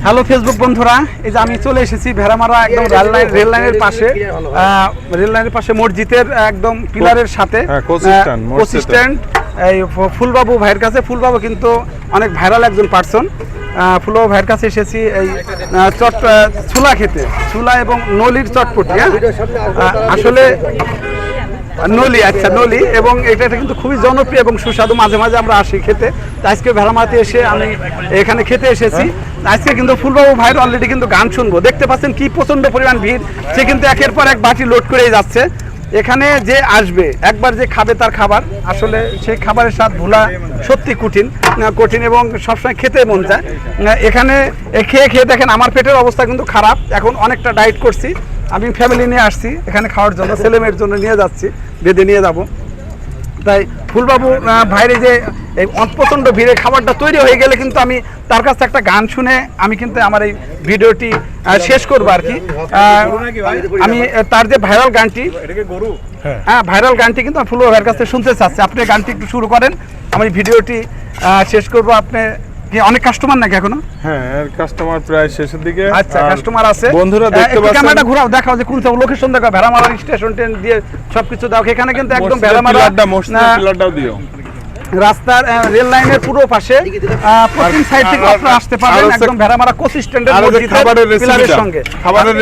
Hello Facebook বন্ধুরা, এই যে আমি চলে এসেছি ভেড়ামারা একদম রেল লাইনের পাশে মসজিদের একদম পিলারের সাথে কোসিস্ট্যান্ট এই ফুলবাবু ভাইয়ের কাছে। ফুলবাবু কিন্তু অনেক ভাইরাল একজন পার্সন। ফুলবাবু ভাইয়ের কাছে এসেছি এই ছোলা খেতে, ছোলা এবং নলির চটপটি। আসলে নলি, আচ্ছা নলি, এবং এটা কিন্তু খুবই জনপ্রিয় এবং সুস্বাদু। মাঝে মাঝে আমরা আসি খেতে। আজকে ভেড়ামারাতে এসে আমি এখানে খেতে এসেছি। আজকে কিন্তু ফুলবাবু ভাইয়ের অলরেডি কিন্তু গান শুনবো। দেখতে পাচ্ছেন কি প্রচন্ড পরিমাণ ভিড়। সে কিন্তু একের পর এক বাটি লোড করেই যাচ্ছে। এখানে যে আসবে একবার যে খাবে তার খাবার, আসলে সেই খাবারের স্বাদ ভোলা সত্যি কঠিন এবং সবসময় খেতে মন যায়। এখানে খেয়ে দেখেন আমার পেটের অবস্থা কিন্তু খারাপ। এখন অনেকটা ডায়েট করছি। আমি ফ্যামিলি নিয়ে আসছি এখানে খাওয়ার জন্য, ছেলেমেয়ের জন্য নিয়ে যাচ্ছি, বেঁধে নিয়ে যাব। তাই ফুলবাবু ভাইরে যে এই প্রচণ্ড ভিড়ে খাবারটা তৈরি হয়ে গেলে কিন্তু আমি তার কাছে একটা গান শুনে আমি কিন্তু আমার এই ভিডিওটি শেষ করবো আর কি। আমি তার যে ভাইরাল গানটি, ভাইরাল গানটি কিন্তু আমি ফুলবাবু ভাইয়ের কাছে শুনতে চাচ্ছি। আপনি গানটি একটু শুরু করেন, আমি ভিডিওটি শেষ করবো। আপনি কি অনেক কাস্টমার নাকি এখনো? হ্যাঁ, কাস্টমার প্রায় শেষের দিকে। আচ্ছা, কাস্টমার আছে। বন্ধুরা দেখতে পাচ্ছেন, ক্যামেরাটা ঘোরাও, দেখাও যে কোন লোকেশন দেখাও। ভেড়ামারা স্টেশন ট্রেন দিয়ে সবকিছু দাও। এখানে কিন্তু একদম ভেড়ামারা দিও রাস্তার রেল লাইনের পুরো পাশে পশ্চিম সাইড থেকে আপনারা আসতে পারবেন একদম ভেড়ামারা কোসিস্ট্যান্ডের পিলারের সঙ্গে। খাবারের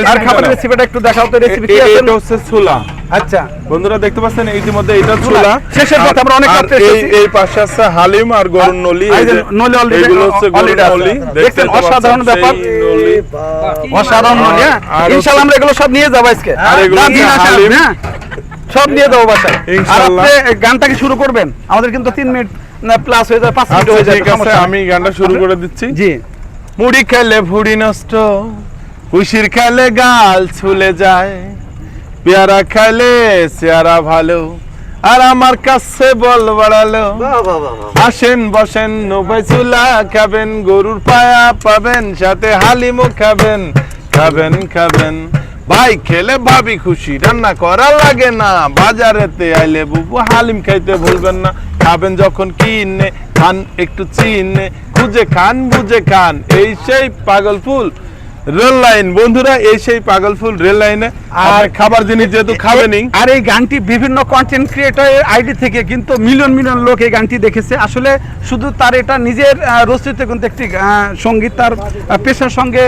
রেসিপিটা একটু দেখাও তো। রেসিপি কি আছে? এটা হচ্ছে ছোলা। আচ্ছা বন্ধুরা দেখতে পাচ্ছেন ইতিমধ্যে এটা ছোলা। শেষের কথা আমরা অনেক কাছে এসেছি। এই পাশে আছে হালিম আর গরুর নলি। নলি অলরেডি এগুলো হচ্ছে গরুর নলি। দেখেন অসাধারণ ব্যাপার, অসাধারণ নলি। ইনশাআল্লাহ আমরা এগুলো সব নিয়ে যাব আজকে। আর এগুলো হালিম সব নিয়ে যাবো বাসায়। আর আপনি গানটা কি শুরু করবেন? আমাদের কিন্তু 3 মিনিট প্লাস হয়ে যায়, 5 মিনিট হয়ে যায়। ঠিক আছে, আমি গানটা শুরু করে দিচ্ছি। জি। মুড়ি খেলে ভুড়ি নষ্ট, কুশির খেলে গাল ছুলে যায়, পেয়ারা খাইলে চেহারা ভালো, আর আমার কাছে বল বাড়ালো। আসেন বসেন নৌকায় চুলা খাবেন, গরুর পায়া পাবেন, সাথে হালিমও খাবেন। ভাই খেলে ভাবি খুশি, রান্না করা লাগে না, বাজারেতে আইলে বুবু হালিম খাইতে ভুলবেন না। খাবেন যখন কিনে খান একটু চিনে, খুঁজে খান বুঝে খান, এই সেই পাগল ফুল রেল লাইন। বন্ধুরা এই সেই পাগল ফুল রেল লাইনে আর খাবার জিনিস যেহেতু খাবেনই। আর এই গানটি বিভিন্ন কন্টেন্ট ক্রিয়েটরের আইডি থেকে কিন্তু মিলিয়ন লোক এই গানটি দেখেছে। আসলে শুধু তার এটা নিজের রচিত কিন্তু একটি সঙ্গীত, তার পেশার সঙ্গে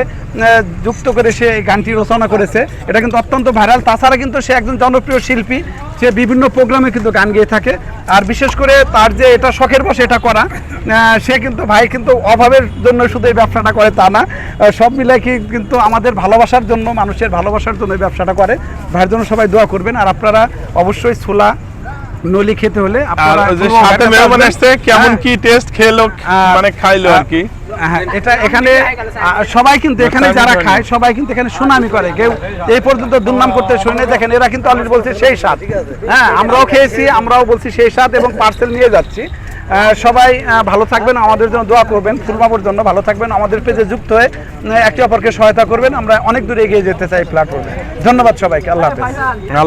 যুক্ত করে সে এই গানটি রচনা করেছে। এটা কিন্তু অত্যন্ত ভাইরাল। তাছাড়া কিন্তু সে একজন জনপ্রিয় শিল্পী, সে বিভিন্ন প্রোগ্রামে কিন্তু গান গেয়ে থাকে। আর বিশেষ করে তার যে এটা শখের বসে এটা করা, সে কিন্তু ভাই কিন্তু অভাবের জন্য শুধু এই ব্যবসাটা করে তা না, সব মিলাই কিন্তু আমাদের ভালোবাসার জন্য, মানুষের ভালোবাসার জন্য এই ব্যবসাটা করে। ভাইয়ের জন্য সবাই দোয়া করবেন। আর আপনারা অবশ্যই ছোলা নলি খেতে হলে আপনারা সাথে মেহমান আসছে, কেমন কি টেস্ট খেলো মানে খাইলো আর কি। হ্যাঁ, এটা এখানে সবাই কিন্তু এখানে যারা খায় সবাই কিন্তু এখানে সুনামি করে। কেউ এই পর্যন্ত দুর্নাম করতে শুনে দেখেন, এরা কিন্তু অলরেডি বলছে সেই স্বাদ। হ্যাঁ, আমরাও খেয়েছি, আমরাও বলছি সেই স্বাদ এবং পার্সেল নিয়ে যাচ্ছি। সবাই ভালো থাকবেন, আমাদের জন্য দোয়া করবেন, ফুলবাবুর জন্য ভালো থাকবেন, আমাদের পেজে যুক্ত হয়ে একে অপরকে সহায়তা করবেন। আমরা অনেক দূরে এগিয়ে যেতে চাই প্ল্যাটফর্মে। ধন্যবাদ সবাইকে, আল্লাহ হাফেজ।